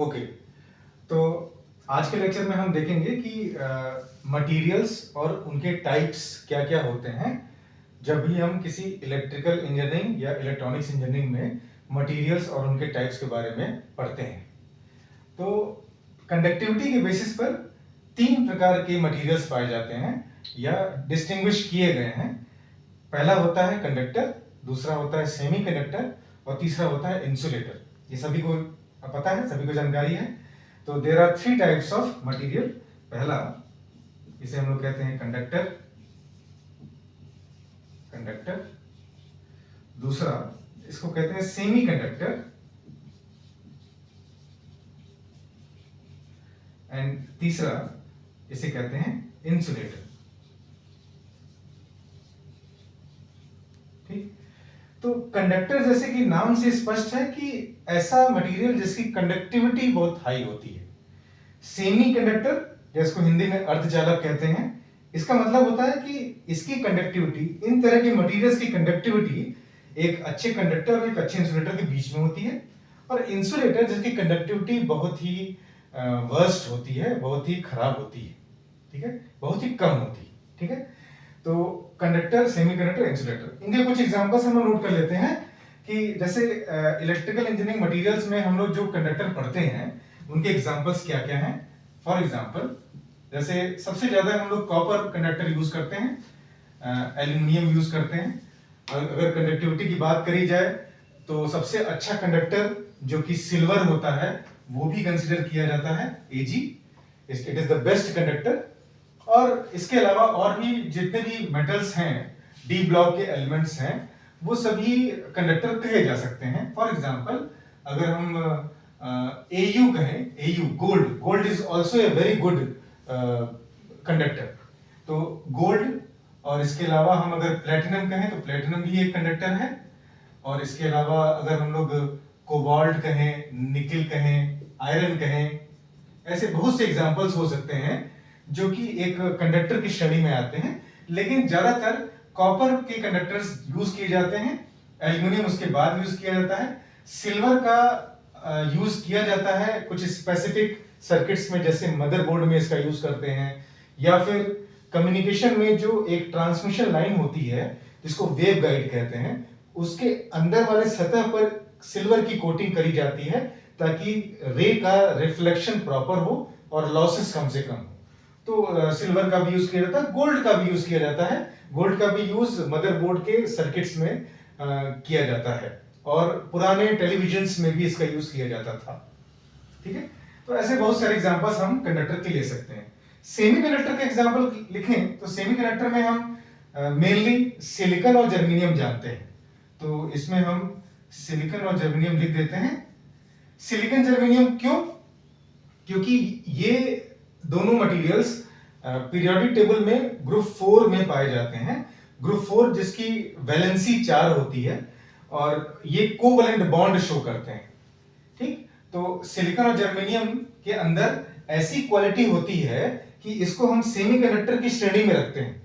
Okay, तो आज के लेक्चर में हम देखेंगे कि मटेरियल्स और उनके टाइप्स क्या क्या होते हैं जब भी हम किसी इलेक्ट्रिकल इंजीनियरिंग या इलेक्ट्रॉनिक्स इंजीनियरिंग में मटेरियल्स और उनके टाइप्स के बारे में पढ़ते हैं। तो कंडक्टिविटी के बेसिस पर तीन प्रकार के मटेरियल्स पाए जाते हैं या डिस्टिंग्विश किए गए हैं। पहला होता है कंडक्टर, दूसरा होता है सेमी कंडक्टर और तीसरा होता है इंसुलेटर। ये सभी को पता है, सभी को जानकारी है। तो there are three types of material. पहला, इसे हम लोग कहते हैं कंडक्टर, कंडक्टर। दूसरा, इसको कहते हैं सेमी कंडक्टर एंड तीसरा इसे कहते हैं इंसुलेटर। ठीक, तो कंडक्टर जैसे कि नाम से स्पष्ट है कि ऐसा मटेरियल जिसकी कंडक्टिविटी बहुत हाई होती है। सेमी कंडक्टर, जिसको हिंदी में अर्धचालक कहते हैं, इसका मतलब होता है कि इसकी कंडक्टिविटी, इन तरह के मटेरियल्स की कंडक्टिविटी एक अच्छे कंडक्टर और एक अच्छे इंसुलेटर के बीच में होती है। और इंसुलेटर जिसकी कंडक्टिविटी बहुत ही वर्स्ट होती है, बहुत ही खराब होती है, ठीक है, बहुत ही कम होती है। ठीक है, तो कंडक्टर, सेमी कंडक्टर, इंसुलेटर, इनके कुछ एग्जांपल्स हम नोट कर लेते हैं कि जैसे इलेक्ट्रिकल इंजीनियरिंग मटेरियल्स में हम लोग जो कंडक्टर पढ़ते हैं उनके एग्जांपल्स क्या क्या हैं। फॉर एग्जांपल, जैसे सबसे ज्यादा हम लोग कॉपर कंडक्टर यूज करते हैं, एल्यूमिनियम यूज करते हैं। और अगर कंडक्टिविटी की बात करी जाए तो सबसे अच्छा कंडक्टर जो कि सिल्वर होता है वो भी कंसिडर किया जाता है, Ag, it is the best conductor. और इसके अलावा और भी जितने भी मेटल्स हैं, डी ब्लॉक के एलिमेंट्स हैं, वो सभी कंडक्टर कहे जा सकते हैं। फॉर एग्जांपल, अगर हम Au कहें, Au gold, gold is also a very good conductor. तो गोल्ड, और इसके अलावा हम अगर प्लेटिनम कहें तो प्लेटिनम भी एक कंडक्टर है। और इसके अलावा अगर हम लोग कोबाल्ट कहें, निकिल कहें, आयरन कहें, ऐसे बहुत से एग्जांपल्स हो सकते हैं जो कि एक कंडक्टर की श्रेणी में आते हैं। लेकिन ज्यादातर कॉपर के कंडक्टर्स यूज किए जाते हैं, एल्यूमिनियम उसके बाद यूज किया जाता है, सिल्वर का यूज किया जाता है कुछ स्पेसिफिक सर्किट्स में, जैसे मदरबोर्ड में इसका यूज करते हैं, या फिर कम्युनिकेशन में जो एक ट्रांसमिशन लाइन होती है जिसको वेव गाइड कहते हैं, उसके अंदर वाले सतह पर सिल्वर की कोटिंग करी जाती है ताकि रे का रिफ्लेक्शन प्रॉपर हो और लॉसेस कम से कम हो। तो सिल्वर का भी यूज किया जाता है, गोल्ड का भी यूज किया जाता है। गोल्ड का भी यूज मदरबोर्ड के सर्किट्स में किया जाता है और पुराने टेलीविजन्स में भी इसका यूज किया जाता था। ठीक है, तो ऐसे बहुत सारे एग्जांपल्स हम कंडक्टर के ले सकते हैं। सेमी कंडक्टर के एग्जांपल लिखें तो सेमी कंडक्टर में हम मेनली सिलिकॉन और जर्मेनियम जानते हैं। तो इसमें हम सिलिकॉन और जर्मेनियम लिख देते हैं। सिलिकॉन जर्मेनियम क्यों? क्योंकि ये दोनों मटेरियल्स पीरियोडिक टेबल में ग्रुप 4 में पाए जाते हैं। ग्रुप 4 जिसकी वैलेंसी 4 होती है और ये कोवैलेंट बॉन्ड शो करते हैं। ठीक, तो सिलिकॉन और जर्मेनियम के अंदर ऐसी क्वालिटी होती है कि इसको हम सेमीकंडक्टर की श्रेणी में रखते हैं।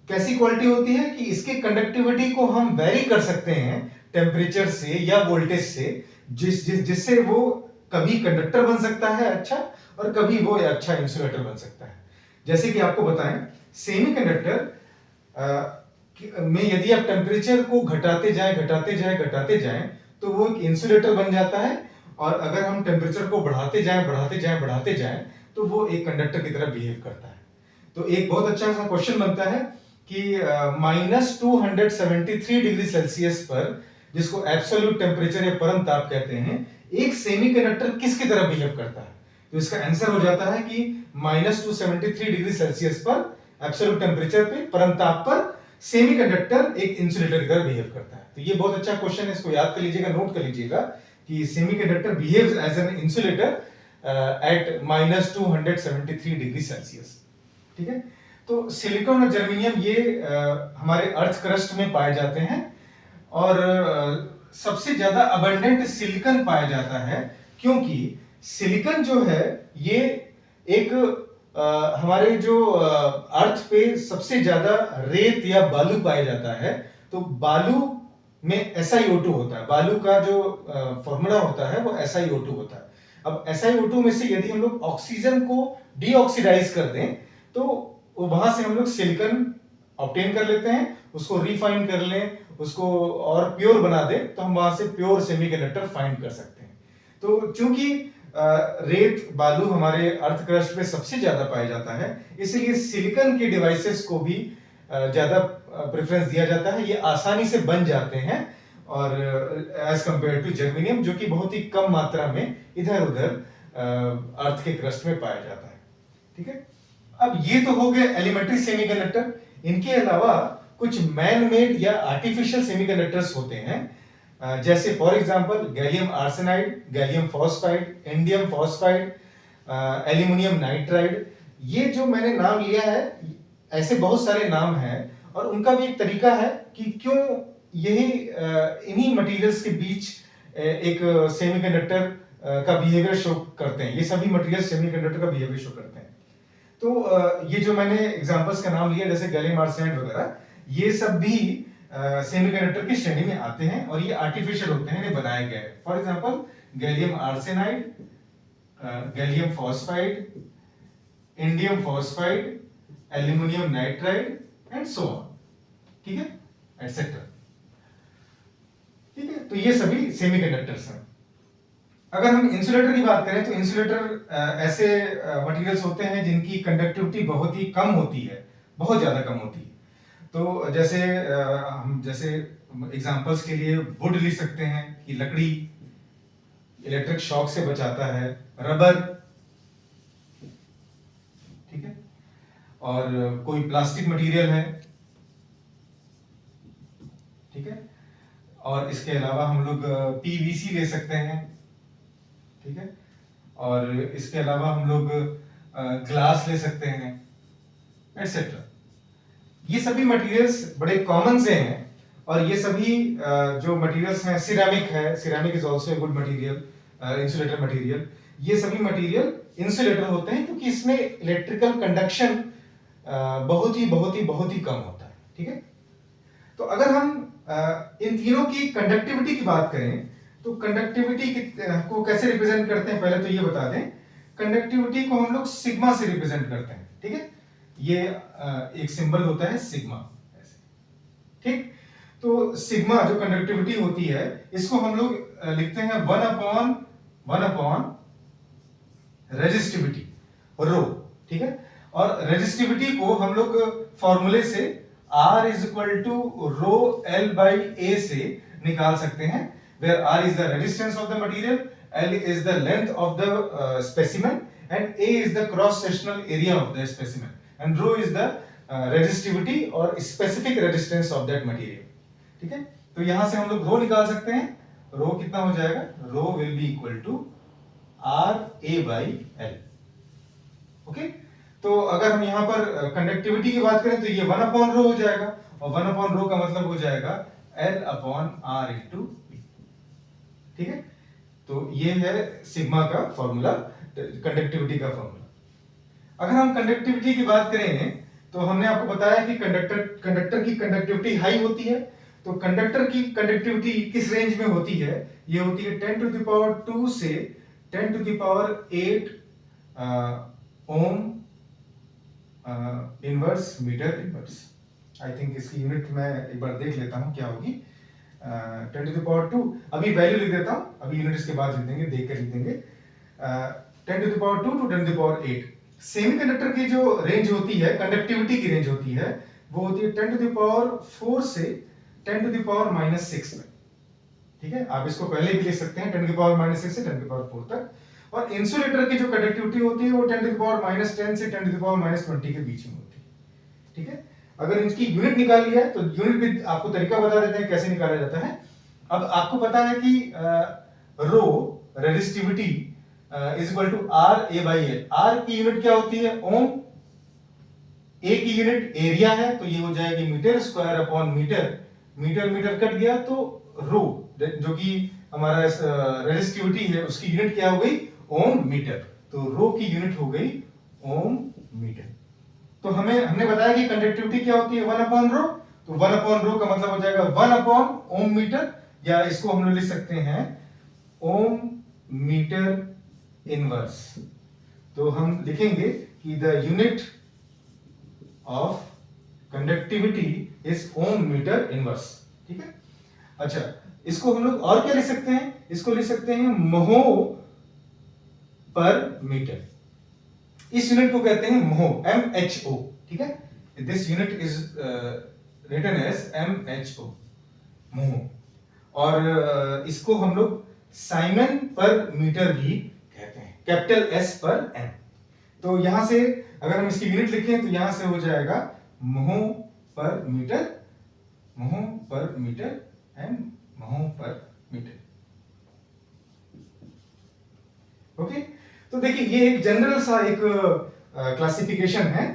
कैसी क्वालिटी होती है कि इसकी कंडक्टिविटी को हम वेरी कर सकते हैं टेम्परेचर से या वोल्टेज से, जिससे वो कभी कंडक्टर बन सकता है अच्छा, और कभी वो अच्छा इंसुलेटर बन सकता है। जैसे कि आपको बताएं, सेमीकंडक्टर में यदि आप टेम्परेचर को घटाते जाएं तो वो एक इंसुलेटर बन जाता है। और अगर हम टेम्परेचर को बढ़ाते जाएं तो वो एक कंडक्टर की तरह बिहेव करता है। तो एक बहुत अच्छा सा क्वेश्चन बनता है कि -273 डिग्री सेल्सियस पर, जिसको एब्सोल्यूट टेम्परेचर या परम ताप कहते हैं, एक सेमीकंडक्टर किसकी तरह बिहेव करता है? तो इसका आंसर हो जाता है कि -273 डिग्री सेल्सियस पर एब्सोल्यूट टेम्परेचर पे, परम ताप पर, सेमीकंडक्टर एक इंसुलेटर की तरह बिहेव करता है। तो ये बहुत अच्छा क्वेश्चन है, इसको याद कर लीजिएगा, नोट कर लीजिएगा कि semiconductor behaves as an insulator at -273 degree Celsius. ठीक है, तो सिलिकॉन और जर्मेनियम ये हमारे अर्थ क्रस्ट में पाए जाते हैं और सबसे ज्यादा अबंडेंट सिलिकॉन पाया जाता है, क्योंकि सिलिकॉन जो है ये एक हमारे जो अर्थ पे सबसे ज्यादा रेत या बालू पाया जाता है। तो बालू में SiO2 होता है, बालू का जो फॉर्मूला होता है वो SiO2 होता है। अब SiO2 में से यदि हम लोग ऑक्सीजन को डीऑक्सीडाइज कर दें तो वहां से हम लोग सिलिकॉन ऑब्टेन कर लेते हैं, उसको रिफाइन कर लें, उसको और प्योर बना दें तो हम वहां से प्योर सेमीकंडक्टर फाइंड कर सकते हैं। तो चूंकि रेत बालू हमारे अर्थ क्रस्ट में सबसे ज्यादा पाया जाता है, इसलिए सिलिकॉन के डिवाइसेस को भी ज्यादा प्रेफरेंस दिया जाता है। ये आसानी से बन जाते हैं और एज कंपेयर टू जर्मेनियम जो कि बहुत ही कम मात्रा में इधर उधर अर्थ के क्रस्ट में पाया जाता है। ठीक है, अब ये तो हो गए एलिमेंट्री सेमीकंडक्टर। इनके अलावा कुछ मैन मेड या आर्टिफिशियल सेमीकंडक्टर्स होते हैं, जैसे for example gallium arsenide, gallium phosphide, indium phosphide, aluminium nitride. ये जो मैंने नाम लिया है, ऐसे बहुत सारे नाम हैं और उनका भी एक तरीका है कि क्यों यही इन्हीं मटेरियल्स के बीच एक सेमीकंडक्टर का बिहेवियर शो करते हैं। ये सभी मटेरियल सेमीकंडक्टर का बिहेवियर शो करते हैं। तो ये जो मैंने एग्जांपल्स का नाम लिया जैसे गैलियम आर्सेनाइड वगैरह, ये सब भी सेमीकंडक्टर की श्रेणी में आते हैं और ये आर्टिफिशियल होते हैं, इन्हें बनाया गया है। For example gallium arsenide, gallium phosphide, indium phosphide, aluminium nitride and so on. ठीक है, एटसेट्रा। ठीक है, तो ये सभी सेमीकंडक्टर्स हैं। अगर हम इंसुलेटर की बात करें तो इंसुलेटर ऐसे मटेरियल्स होते हैं जिनकी कंडक्टिविटी बहुत ही कम होती है, बहुत ज्यादा कम होती है। तो जैसे हम जैसे एग्जांपल्स के लिए वुड ले सकते हैं कि लकड़ी इलेक्ट्रिक शॉक से बचाता है, रबर, ठीक है, और कोई प्लास्टिक मटेरियल है, ठीक है, और इसके अलावा हम लोग पीवीसी ले सकते हैं, ठीक है, और इसके अलावा हम लोग ग्लास ले सकते हैं, एटसेट्रा। ये सभी मटेरियल्स बड़े कॉमन से हैं और ये सभी जो मटेरियल्स हैं, सिरेमिक है, ceramic is also a good material, insulator material. ये सभी मटेरियल इंसुलेटर होते हैं क्योंकि इसमें इलेक्ट्रिकल कंडक्शन बहुत ही कम होता है। ठीक है, तो अगर हम इन तीनों की कंडक्टिविटी की बात करें तो कंडक्टिविटी को कैसे रिप्रेजेंट करते हैं, पहले तो ये बता दें। कंडक्टिविटी को हम लोग सिग्मा से रिप्रेजेंट करते हैं। ठीक है, ये एक सिंबल होता है सिग्मा, ऐसे। ठीक, तो सिग्मा जो कंडक्टिविटी होती है इसको हम लोग लिखते हैं 1/1 रेजिस्टिविटी, रो। ठीक है, और रेजिस्टिविटी को हम लोग फॉर्मूले से R is equal to rho L by A से निकाल सकते हैं, where R is the resistance of the material, L is the length of the specimen and A is the cross sectional area of the specimen and rho is the resistivity और specific resistance of that material। ठीक है, तो यहां से हम लोग रो निकाल सकते हैं। रो कितना हो जाएगा, रो will be equal to R A by L। Okay, तो अगर हम यहाँ पर कंडक्टिविटी की बात करें तो ये 1/रो हो जाएगा और 1/रो का मतलब हो जाएगा L/R into B। ठीक है, तो ये है सिग्मा का फॉर्मूला, कंडक्टिविटी का फॉर्मूला। अगर हम कंडक्टिविटी की बात करें तो हमने आपको बताया कि कंडक्टर की कंडक्टिविटी हाई होती है। तो कंडक्टर की कंडक्टिविटी किस रेंज में होती है, ये होती है 10⁻² से 10⁸ ohm inverse metre inverse. I think इसकी यूनिट मैं एक बार देख लेता हूं क्या होगी। 10⁻², अभी वैल्यू लिख देता हूं, अभी यूनिट इसके बाद लिख देंगे, देख कर लिख देंगे। 10⁻² टू 10⁸ सेमीकंडक्टर की जो रेंज होती है, कंडक्टिविटी की रेंज होती है, वो होती है 10⁻⁴ से 10⁻⁻⁶ में। ठीक है, आप इसको पहले भी लिख सकते हैं 10⁻⁻⁶ से 10⁻⁴ तक। और इंसुलेटर की जो कंडक्टिविटी होती है वो 10⁻⁻10 से 10⁻⁻20 के बीच में होती है। ठीक है, अगर इसकी यूनिट निकाली है तो यूनिट भी आपको तरीका बता देते हैं कैसे निकाला जाता है। अब आपको पता है कि rho resistivity is equal to R A by L। R की यूनिट क्या होती है, ओम। A की यूनिट एरिया है तो ये हो जाएगी metre square upon metre. Metre metre cut गया तो रो जो कि हमारा रेजिस्टिविटी है उसकी यूनिट क्या हो गई, ओम मीटर। तो रो की यूनिट हो गई ओम मीटर। तो हमने बताया कि कंडक्टिविटी क्या होती है 1/रो। तो 1/रो का मतलब हो जाएगा 1/ओम मीटर, या इसको हम लोग लिख सकते हैं ओम मीटर इनवर्स। तो हम लिखेंगे कि the unit of conductivity is ohm metre inverse. ठीक है। अच्छा, इसको हम लोग और क्या लिख सकते हैं? इसको लिख सकते हैं महो पर मीटर। इस यूनिट को कहते हैं महो, MHO। ठीक है। This unit is written as MHO, mho. और इसको हम लोग साइमन पर मीटर भी कहते हैं, कैपिटल S पर M। तो यहां से अगर हम इसकी यूनिट लिखें तो यहां से हो जाएगा महो पर मीटर, महो पर मीटर एंड महो पर मीटर। ओके। तो देखिए ये एक जनरल सा एक क्लासिफिकेशन है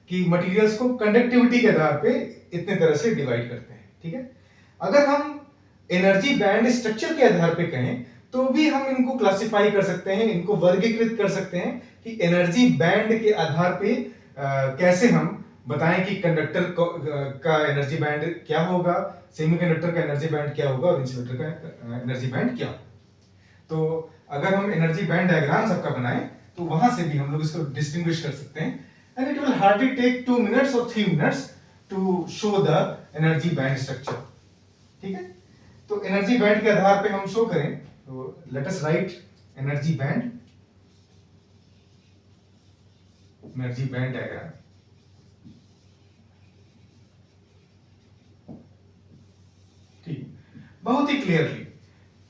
कि मटेरियल्स को कंडक्टिविटी के आधार पे इतने तरह से डिवाइड करते हैं। ठीक है। अगर हम एनर्जी बैंड स्ट्रक्चर के आधार पे कहें तो भी हम इनको क्लासिफाई कर सकते हैं, इनको वर्गीकृत कर सकते हैं कि एनर्जी बैंड के आधार पे कैसे हम बताएं कि कंडक्टर का एनर्जी बैंड क्या होगा, सेमीकंडक्टर का एनर्जी बैंड क्या होगा और इंसुलेटर का एनर्जी बैंड क्या होगा। तो अगर हम एनर्जी बैंड डायग्राम सबका बनाएं तो वहां से भी हम लोग इसको डिस्टिंग्विश कर सकते हैं। And it will hardly take 2 minutes और 3 minutes to show the energy band structure. ठीक है। तो एनर्जी बैंड के आधार पे हम शो करें तो let us right energy band, energy band diagram. ठीक, बहुत ही क्लियरली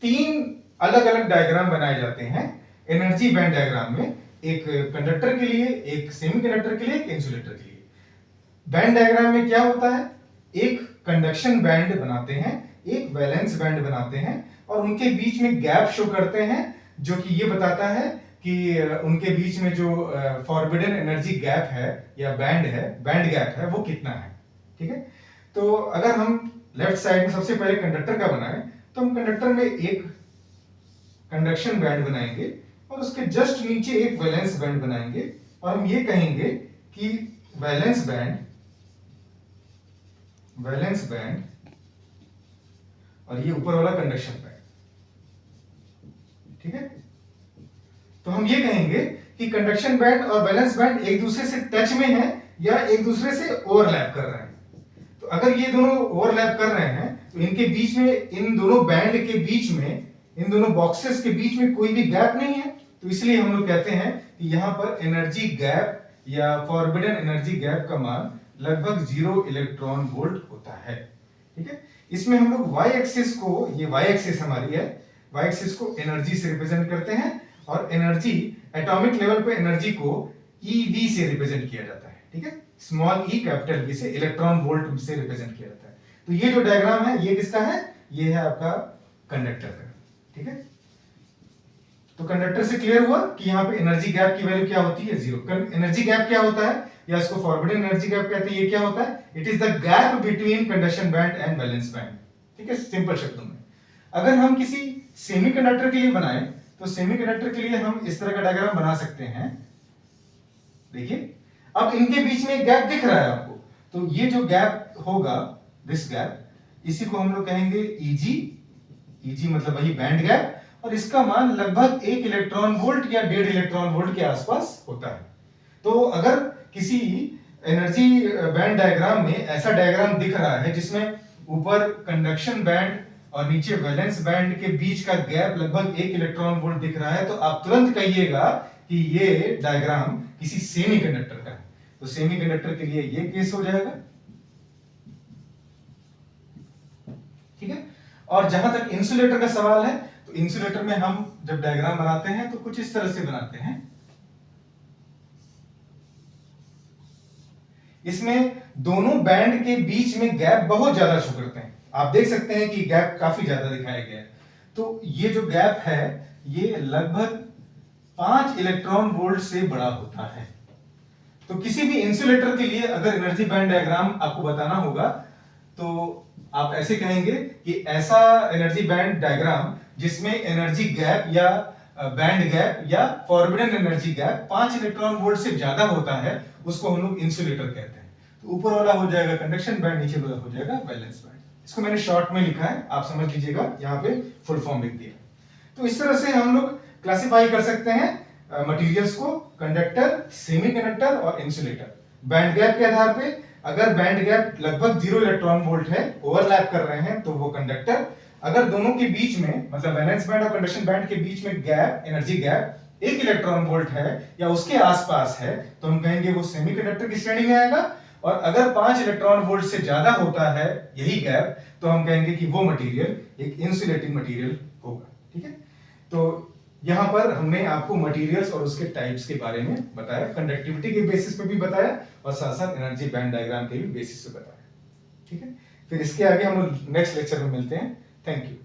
3 अलग अलग डायग्राम बनाए जाते हैं एनर्जी बैंड डायग्राम में, एक कंडक्टर के लिए, एक सेमीकंडक्टर के लिए, एक इंसुलेटर के लिए। बैंड डायग्राम में क्या होता है? एक कंडक्शन बैंड बनाते हैं, एक वैलेंस बैंड बनाते हैं और उनके बीच में गैप शो करते हैं जो कि ये बताता है कि उनके बीच में जो फॉरबिडन एनर्जी गैप है या बैंड है, बैंड गैप है, वो कितना है। ठीक है। तो अगर हम लेफ्ट साइड में सबसे पहले कंडक्टर का बनाएं तो हम कंडक्टर में एक कंडक्शन बैंड बनाएंगे और उसके जस्ट नीचे एक वैलेंस बैंड बनाएंगे और हम ये कहेंगे कि वैलेंस बैंड और ये ऊपर वाला कंडक्शन बैंड। ठीक है। तो हम ये कहेंगे कि कंडक्शन बैंड और वैलेंस बैंड एक दूसरे से टच में है या एक दूसरे से ओवरलैप कर रहे हैं। तो अगर ये दोनों ओवरलैप कर रहे हैं तो इनके बीच में, इन दोनों बैंड के बीच में, इन दोनों बॉक्सेस के बीच में कोई भी गैप नहीं है। तो इसलिए हम लोग कहते हैं कि यहां पर एनर्जी गैप या फॉरबिडन एनर्जी गैप का मान लगभग 0 इलेक्ट्रॉन वोल्ट होता है। ठीक है। इसमें हम लोग y एक्सिस को, ये y एक्सिस हमारी है, y एक्सिस को एनर्जी से रिप्रेजेंट करते हैं और एनर्जी, एटॉमिक लेवल पे एनर्जी को eV से रिप्रेजेंट किया जाता है। ठीक है। स्मॉल e कैपिटल V से, इलेक्ट्रॉन वोल्ट से रिप्रेजेंट किया जाता है। तो ये जो डायग्राम है ये किसका है? ये है आपका कंडक्टर का। ठीक है। तो कंडक्टर से क्लियर हुआ कि यहाँ पे एनर्जी गैप की वैल्यू क्या होती है? 0। एनर्जी गैप क्या होता है या इसको फॉरबिडन एनर्जी गैप कहते हैं? ये क्या होता है? It is the gap between conduction band and valence band. ठीक है, सिंपल शब्दों में। अगर हम किसी सेमीकंडक्टर के लिए बनाएं तो सेमीकंडक्टर के लिए हम इस तरह का डायग्राम बना सकते हैं। देखिए, अब इनके बीच में एक गैप दिख रहा है आपको, तो ये जो गैप होगा, दिस गैप, इसी को हम लोग कहेंगे Eg। Eg मतलब वही बैंड गैप, और इसका मान लगभग 1 इलेक्ट्रॉन वोल्ट या 1.5 इलेक्ट्रॉन वोल्ट के आसपास होता है। तो अगर किसी एनर्जी बैंड डायग्राम में ऐसा डायग्राम दिख रहा है जिसमें ऊपर कंडक्शन बैंड और नीचे वैलेंस बैंड के बीच का गैप लगभग 1 इलेक्ट्रॉन वोल्ट दिख रहा है, तो आप तुरंत कहिएगा कि ये डायग्राम किसी सेमीकंडक्टर का है। तो सेमीकंडक्टर के लिए ये केस हो जाएगा। ठीक है। और जहां तक इंसुलेटर का सवाल है, तो इंसुलेटर में हम जब डायग्राम बनाते हैं तो कुछ इस तरह से बनाते हैं। इसमें दोनों बैंड के बीच में गैप बहुत ज्यादा शो करते हैं। आप देख सकते हैं कि गैप काफी ज्यादा दिखाया गया है। तो ये जो गैप है ये लगभग 5 इलेक्ट्रॉन वोल्ट से बड़ा होता है। तो किसी भी इंसुलेटर के लिए अगर एनर्जी बैंड डायग्राम आपको बताना होगा तो आप ऐसे कहेंगे कि ऐसा एनर्जी बैंड डायग्राम जिसमें एनर्जी गैप या बैंड गैप या forbidden energy gap 5 electron volt से ज्यादा होता है, उसको हम लोग इंसुलेटर कहते हैं। तो ऊपर वाला हो जाएगा कंडक्शन बैंड, नीचे वाला हो जाएगा वैलेंस बैंड। इसको मैंने शॉर्ट में लिखा है, आप समझ लीजिएगा, यहाँ पे फुल फॉर्म लिख दिया। तो इस तरह से हम लोग क्लासिफाई कर सकते हैं मटेरियल्स को कंडक्टर, सेमीकंडक्टर और इंसुलेटर। बैंड गैप के आधार पे अगर बैंड गैप लगभग 0 इलेक्ट्रॉन वोल्ट है, ओवरलैप कर रहे हैं, तो वो कंडक्टर। अगर दोनों के बीच में मतलब वैलेंस बैंड और कंडक्शन बैंड के बीच में gap, energy gap 1 electron volt है या उसके आसपास है, तो हम कहेंगे वो सेमीकंडक्टर की श्रेणी में आएगा। और अगर 5 इलेक्ट्रॉन वोल्ट से ज्यादा होता है यही गैप, तो हम कहेंगे कि वो मटेरियल एक इंसुलेटिंग मटेरियल होगा। ठीक है, तो यहां पर हमने आपको मटेरियल्स और उसके टाइप्स के बारे में बताया, कंडक्टिविटी के बेसिस पे भी बताया और साथ साथ एनर्जी बैंड डायग्राम के भी बेसिस पे बताया। ठीक है, फिर इसके आगे हम लोग नेक्स्ट लेक्चर में मिलते हैं। Thank you.